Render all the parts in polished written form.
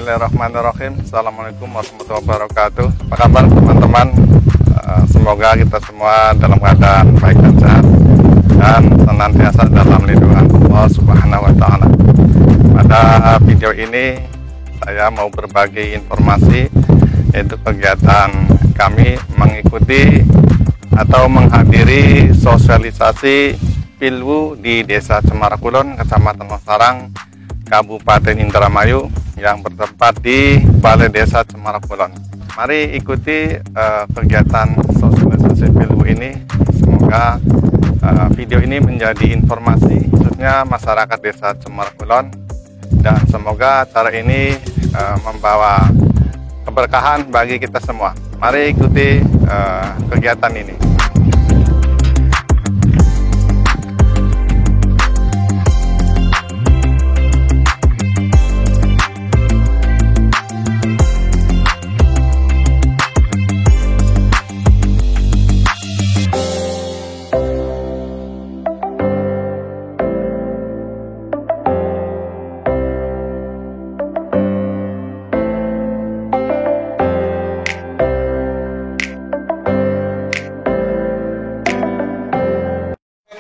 Bismillahirrahmanirrahim. Assalamualaikum warahmatullahi wabarakatuh. Apa kabar teman-teman? Semoga kita semua dalam keadaan baik dan sehat dan senantiasa dalam lindungan Allah Subhanahu wa Ta'ala. Pada video ini saya mau berbagi informasi, yaitu kegiatan kami mengikuti atau menghadiri sosialisasi Pilwu di Desa Cemara Kulon, Kecamatan Losarang, Kabupaten Indramayu, yang bertempat di Balai Desa Cemara Kulon. Mari ikuti kegiatan sosialisasi Pilwu ini. Semoga video ini menjadi informasi khususnya masyarakat Desa Cemara Kulon, dan semoga acara ini membawa keberkahan bagi kita semua. Mari ikuti kegiatan ini.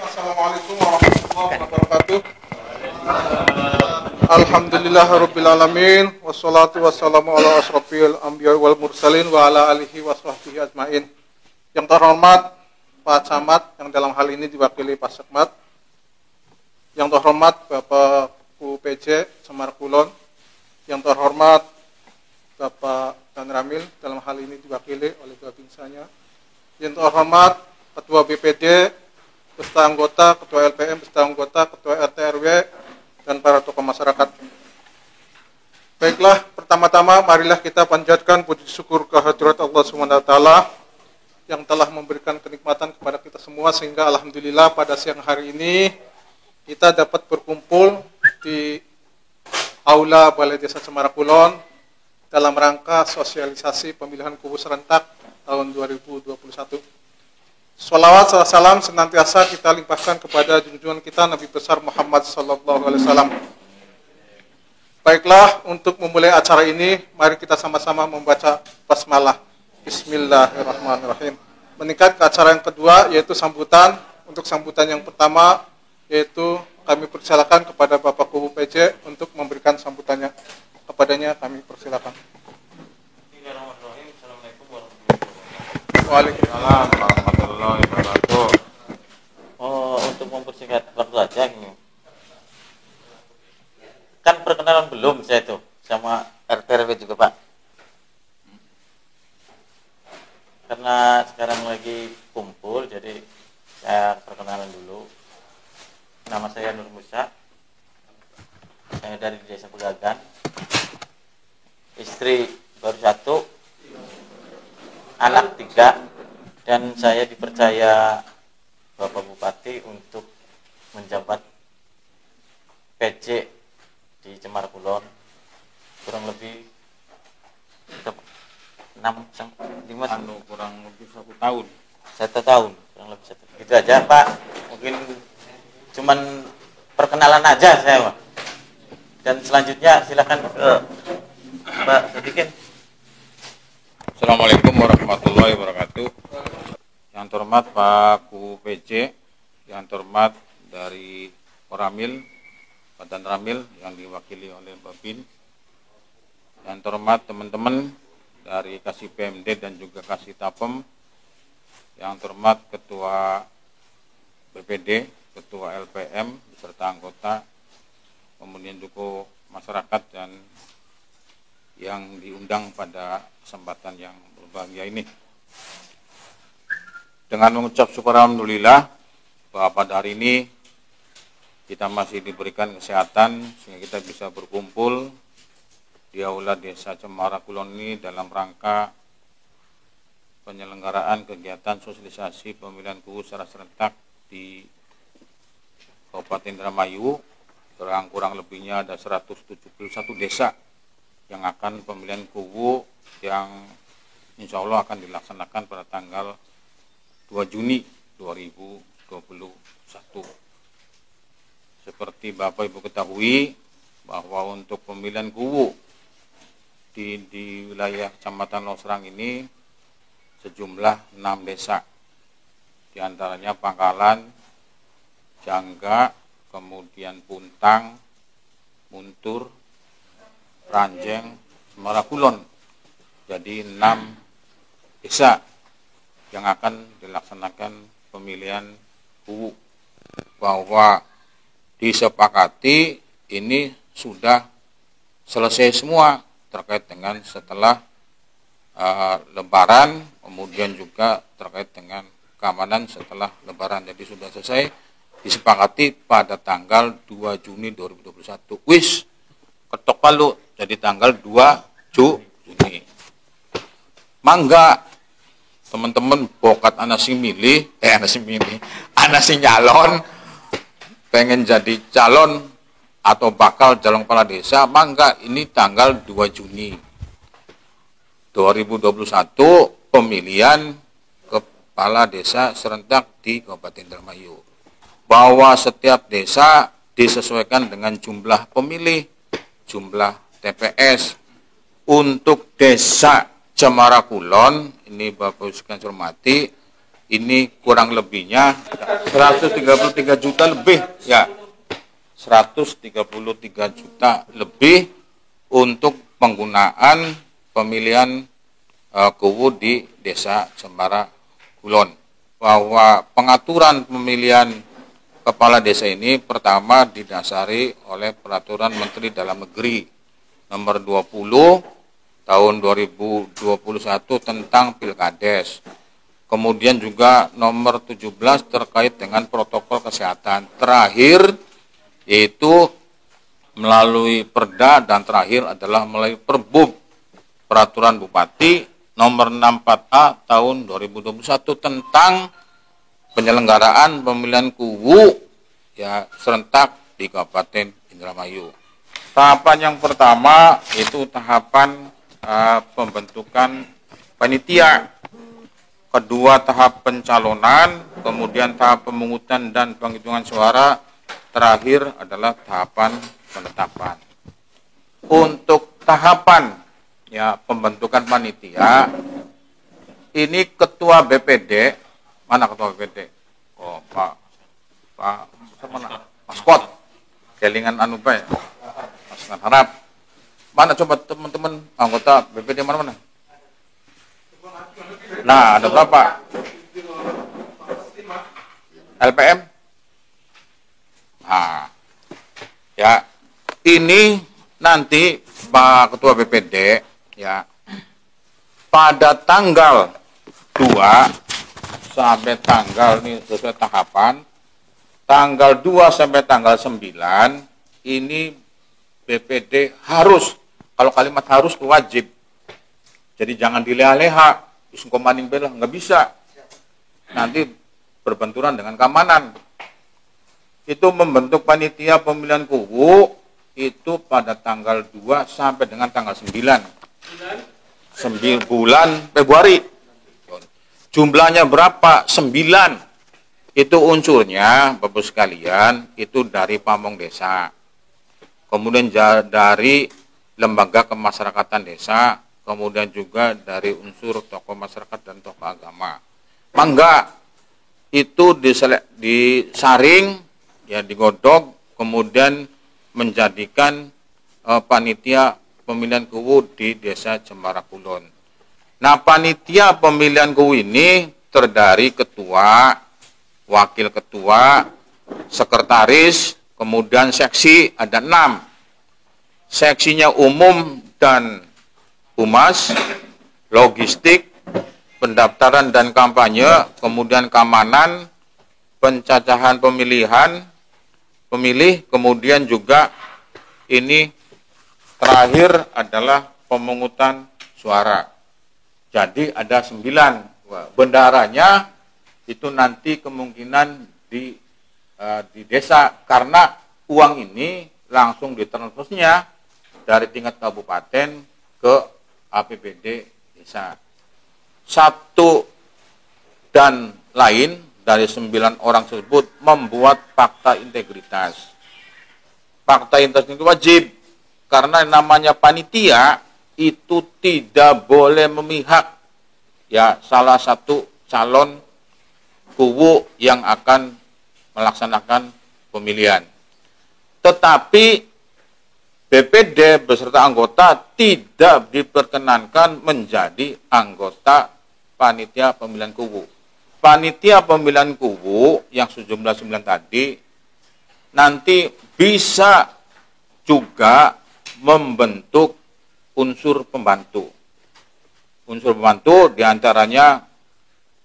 Assalamualaikum warahmatullahi wabarakatuh. Alhamdulillahirrabbilalamin. Wassalatu wassalamu ala asrofil anbiya wal mursalin wa ala alihi wa sahbihi ajmain. Yang terhormat Pak Camat, yang dalam hal ini diwakili Pak Sekmat. Yang terhormat Bapak UPJ Cemara Kulon. Yang terhormat Bapak Dan Ramil, dalam hal ini diwakili oleh babinsanya. Yang terhormat Ketua BPD, beserta anggota, Ketua LPM, beserta anggota, Ketua RT RW, dan para tokoh masyarakat. Baiklah, pertama-tama marilah kita panjatkan puji syukur kehadirat Allah SWT yang telah memberikan kenikmatan kepada kita semua, sehingga alhamdulillah pada siang hari ini kita dapat berkumpul di Aula Balai Desa Cemara Kulon dalam rangka sosialisasi pemilihan kubu serentak tahun 2021. Sholawat salam senantiasa kita limpahkan kepada junjungan kita Nabi besar Muhammad sallallahu alaihi wasallam. Baiklah, untuk memulai acara ini mari kita sama-sama membaca basmalah. Bismillahirrahmanirrahim. Meningkat ke acara yang kedua, yaitu sambutan. Untuk sambutan yang pertama, yaitu kami persilakan kepada Bapak Kubu PC untuk memberikan sambutannya. Kepadanya kami persilakan. Waalaikumsalam warahmatullahi wabarakatuh. Untuk mempersingkat waktu aja ini. Kan perkenalan belum saya tuh sama RT RW juga, Pak. Karena sekarang lagi kumpul, jadi saya perkenalan dulu. Nama saya Nur Musa. Saya dari Desa Pegagan. Istri baru 1, anak 3, dan saya dipercaya Bapak Bupati untuk menjabat PJ di Cemara Kulon kurang lebih 5 kurang lebih 1 tahun. 1 tahun, kurang lebih 1. Gitu aja, Pak. Mungkin cuman perkenalan aja saya, Pak. Dan selanjutnya silakan Pak Sadikin. Assalamualaikum warahmatullahi wabarakatuh. Yang terhormat Pak Kubu PJ, yang terhormat dari Koramil, Pak Dan Ramil yang diwakili oleh Babin, yang terhormat teman-teman dari Kasih PMD dan juga Kasih Tapem, yang terhormat Ketua BPD, Ketua LPM beserta anggota, kemudian juga masyarakat dan yang diundang pada kesempatan yang berbahagia ini. Dengan mengucap syukur alhamdulillah bahwa pada hari ini kita masih diberikan kesehatan sehingga kita bisa berkumpul di Aula Desa Cemara Kulon ini dalam rangka penyelenggaraan kegiatan sosialisasi pemilihan kubu secara serentak di Kabupaten Indramayu. Kurang lebihnya ada 171 desa yang akan pemilihan kubu yang insya Allah akan dilaksanakan pada tanggal 2 Juni 2021. Seperti Bapak Ibu ketahui bahwa untuk pemilihan kubu di wilayah Kecamatan Losrang ini sejumlah 6 desa. Di antaranya Pangkalan, Jangga, kemudian Puntang, Muntur, Ranjeng, Semarang Kulon. Jadi 6 desa yang akan dilaksanakan pemilihan KUWU, bahwa disepakati ini sudah selesai semua terkait dengan setelah Lebaran, kemudian juga terkait dengan keamanan setelah Lebaran. Jadi sudah selesai, disepakati pada tanggal 2 Juni 2021. Wis ketok palu, jadi tanggal 2 Juni. Mangga teman-teman bokat anak sing nyalon pengen jadi calon atau bakal calon kepala desa, mangga ini tanggal 2 Juni 2021 pemilihan kepala desa serentak di Kabupaten Indramayu. Bahwa setiap desa disesuaikan dengan jumlah pemilih, jumlah TPS. Untuk desa Cemara Kulon, ini Bapak Ibu sekalian hormati, ini kurang lebihnya 133 juta lebih, ya, 133 juta lebih untuk penggunaan pemilihan KUWU di desa Cemara Kulon. Bahwa pengaturan pemilihan kepala desa ini pertama didasari oleh Peraturan Menteri Dalam Negeri nomor 20 tahun 2021 tentang Pilkades. Kemudian juga nomor 17 terkait dengan protokol kesehatan. Terakhir yaitu melalui Perda, dan terakhir adalah melalui Perbub, Peraturan Bupati nomor 64A tahun 2021 tentang penyelenggaraan pemilihan KUWU ya serentak di Kabupaten Indramayu. Tahapan yang pertama itu tahapan pembentukan panitia, kedua tahap pencalonan, kemudian tahap pemungutan dan penghitungan suara, terakhir adalah tahapan penetapan. Untuk tahapan ya pembentukan panitia, ini ketua BPD, mana ketua BPD? Oh Pak mana? Maskot, kelingan Anubai, Mas Harap. Mana coba teman-teman anggota BPD mana-mana? Nah, ada berapa? LPM? Nah, ya ini nanti Pak Ketua BPD ya pada tanggal 2 sampai tanggal ini sesuai tahapan, tanggal 2 sampai tanggal 9 ini BPD harus, kalau kalimat harus itu wajib. Jadi jangan dileha-leha, isung maning belah, nggak bisa. Nanti berbenturan dengan keamanan. Itu membentuk panitia pemilihan KUWU itu pada tanggal 2 sampai dengan tanggal 9. 9 bulan Februari. Jumlahnya berapa? 9. Itu unsurnya, Bapak sekalian, itu dari pamong desa. Kemudian dari lembaga kemasyarakatan desa, kemudian juga dari unsur tokoh masyarakat dan tokoh agama. Mangga itu disaring, ya digodok, kemudian menjadikan panitia pemilihan KUWU di desa Cemara Kulon. Nah, panitia pemilihan KUWU ini terdiri ketua, wakil ketua, sekretaris, kemudian seksi ada 6. Seksinya umum dan humas, logistik, pendaftaran dan kampanye, kemudian keamanan, pencacahan pemilih, kemudian juga ini terakhir adalah pemungutan suara. Jadi ada 9. Bendaranya itu nanti kemungkinan di desa, karena uang ini langsung ditransfernya dari tingkat kabupaten ke APBD desa. Satu dan lain dari 9 orang tersebut membuat fakta integritas. Fakta integritas itu wajib, karena namanya panitia itu tidak boleh memihak ya salah satu calon kubu yang akan melaksanakan pemilihan. Tetapi BPD beserta anggota tidak diperkenankan menjadi anggota panitia pemilihan kubu. Panitia pemilihan kubu yang sejumlah 9 tadi nanti bisa juga membentuk unsur pembantu. Unsur pembantu diantaranya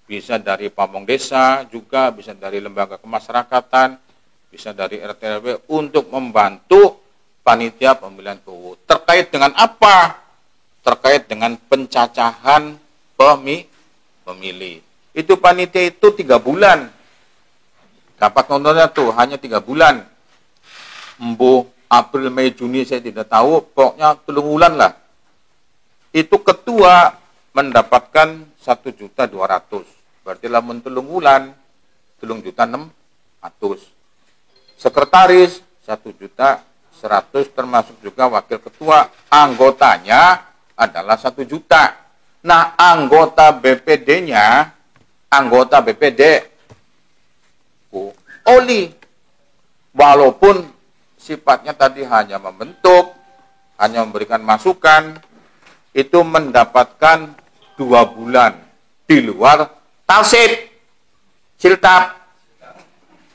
bisa dari pamong desa, juga bisa dari lembaga kemasyarakatan, bisa dari RT RW untuk membantu panitia pemilihan kubu. Terkait dengan apa? Terkait dengan pencacahan pemilih. Itu panitia itu 3 bulan. Dapat nontonnya tuh hanya 3 bulan. Embuh April, Mei, Juni saya tidak tahu, pokoknya 3 bulan lah. Itu ketua mendapatkan 1.200.000. Berarti lamun 3 bulan 3.600.000. Sekretaris 1.100.000 termasuk juga wakil ketua. Anggotanya adalah 1 juta. Nah, anggota BPD oli walaupun sifatnya tadi hanya membentuk, hanya memberikan masukan, itu mendapatkan 2 bulan di luar talsib, siltap.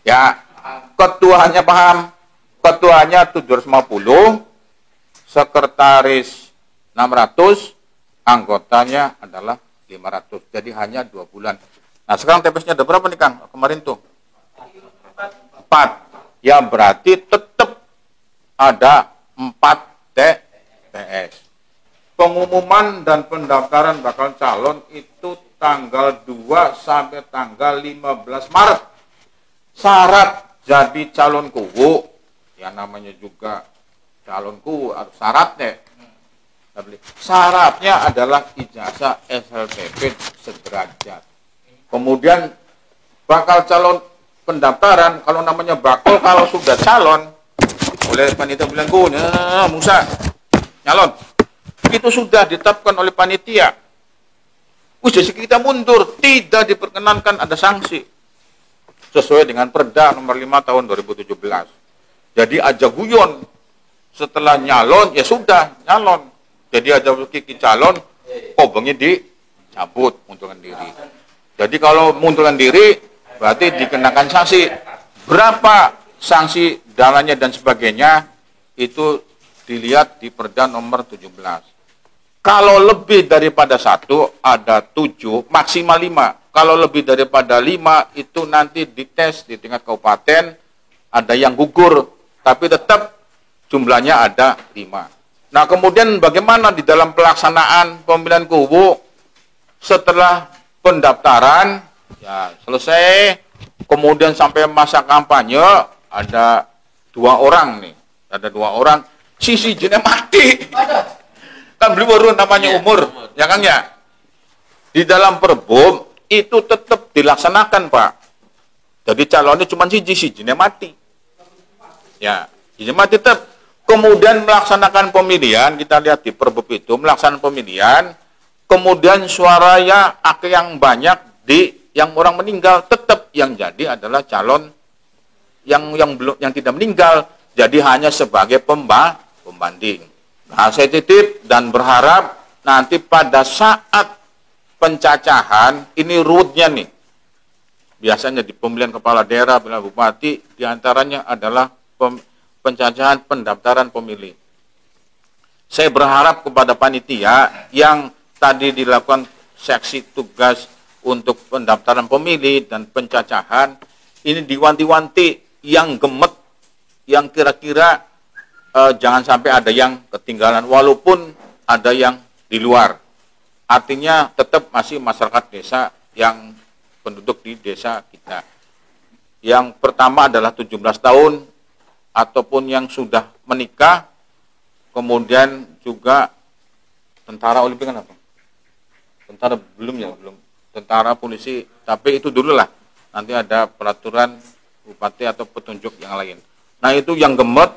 Ya, ketuanya paham, ketuanya 750, sekretaris 600, anggotanya adalah 500. Jadi hanya 2 bulan. Nah, sekarang TPS-nya ada berapa nih, Kang? Kemarin tuh 4. Ya, berarti tetap ada 4 TPS. Pengumuman dan pendaftaran bakal calon itu tanggal 2 sampai tanggal 15 Maret. Syarat jadi calon kubu, ya namanya juga calon kubu harus syaratnya. Syaratnya adalah ijazah SLTP sederajat. Kemudian bakal calon pendaftaran, kalau namanya bakal, kalau sudah calon oleh panitia pemilihan kubu, Musa nyalon, itu sudah ditetapkan oleh panitia. Jadi kita mundur, tidak diperkenankan ada sanksi. Sesuai dengan Perda nomor 5 tahun 2017. Jadi aja guyon, setelah nyalon, ya sudah nyalon. Jadi aja kiki calon, obengnya dicabut, mundurkan diri. Jadi kalau mundurkan diri, berarti dikenakan sanksi. Berapa sanksi dalanya dan sebagainya, itu dilihat di Perda nomor 17. Kalau lebih daripada 1, ada 7, maksimal 5. Kalau lebih daripada 5, itu nanti dites di tingkat kabupaten, ada yang gugur, tapi tetap jumlahnya ada 5. Nah, kemudian bagaimana di dalam pelaksanaan pemilihan kubu setelah pendaftaran, ya selesai, kemudian sampai masa kampanye, ada 2 orang nih, ada 2 orang, sisi jenis mati. Kan beli baru namanya umur, ya kan ya? Di dalam Perbum itu tetap dilaksanakan, Pak. Jadi calonnya cuma siji mati. Ya, siji mati tetap. Kemudian melaksanakan pemilihan, kita lihat di Perbum itu melaksanakan pemilihan, kemudian suaranya yang banyak yang orang meninggal, tetap yang jadi adalah calon yang tidak meninggal, jadi hanya sebagai pembanding. Nah, saya titip dan berharap nanti pada saat pencacahan, ini rootnya nih. Biasanya di pemilihan kepala daerah, pemilihan bupati, diantaranya adalah pencacahan pendaftaran pemilih. Saya berharap kepada panitia yang tadi dilakukan seksi tugas untuk pendaftaran pemilih dan pencacahan, ini diwanti-wanti yang gemet, yang kira-kira jangan sampai ada yang ketinggalan, walaupun ada yang di luar. Artinya tetap masih masyarakat desa yang penduduk di desa kita. Yang pertama adalah 17 tahun, ataupun yang sudah menikah, kemudian juga tentara Olimpik kan apa? Tentara belum ya, belum. Tentara, polisi, tapi itu dulu lah. Nanti ada peraturan bupati atau petunjuk yang lain. Nah, itu yang gemet,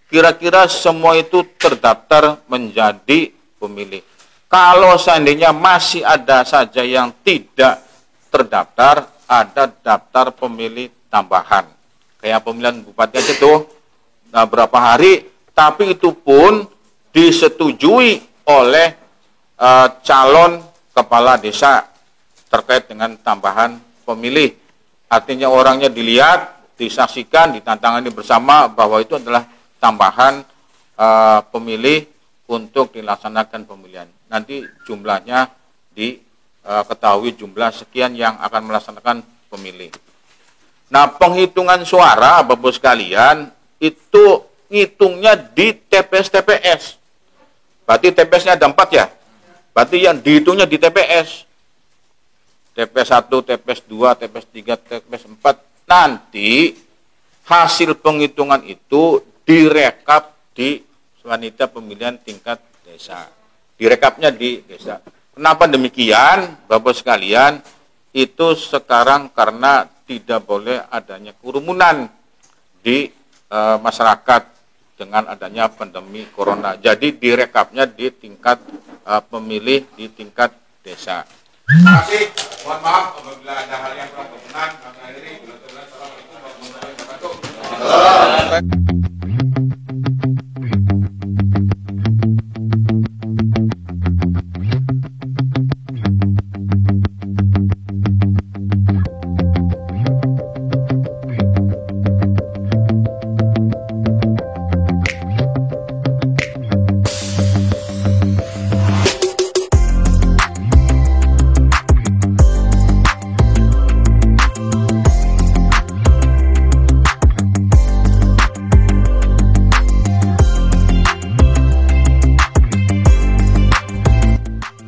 kira-kira semua itu terdaftar menjadi pemilih. Kalau seandainya masih ada saja yang tidak terdaftar, ada daftar pemilih tambahan. Kayak pemilihan bupati aja tuh, berapa hari, tapi itu pun disetujui oleh calon kepala desa terkait dengan tambahan pemilih. Artinya orangnya dilihat, disaksikan, ditantangani bersama bahwa itu adalah tambahan pemilih untuk dilaksanakan pemilihan. Nanti jumlahnya diketahui jumlah sekian yang akan melaksanakan pemilih. Nah, penghitungan suara, Bapak sekalian, itu ngitungnya di TPS-TPS. Berarti TPS-nya ada 4 ya? Berarti yang dihitungnya di TPS. TPS 1, TPS 2, TPS 3, TPS 4. Nanti hasil penghitungan itu direkap di wanita pemilihan tingkat desa. Direkapnya di desa. Kenapa demikian, Bapak sekalian? Itu sekarang karena tidak boleh adanya kerumunan di masyarakat dengan adanya pandemi corona. Jadi direkapnya di tingkat pemilih di tingkat desa. Terima kasih. Mohon maaf apabila ada hal yang kurang berkenan. Kami akhiri. Assalamualaikum warahmatullahi wabarakatuh.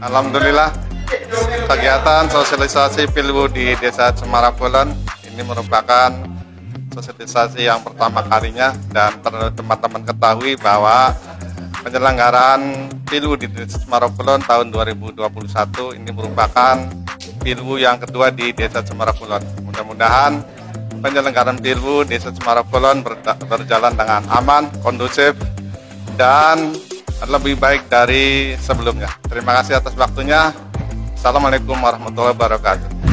Alhamdulillah, kegiatan sosialisasi Pilwu di Desa Cemara Kulon ini merupakan sosialisasi yang pertama kalinya, dan teman-teman ketahui bahwa penyelenggaraan Pilwu di Desa Cemara Kulon tahun 2021 ini merupakan Pilwu yang kedua di Desa Cemara Kulon. Mudah-mudahan penyelenggaraan Pilwu Desa Cemara Kulon berjalan dengan aman, kondusif, dan lebih baik dari sebelumnya. Terima kasih atas waktunya. Assalamualaikum warahmatullahi wabarakatuh.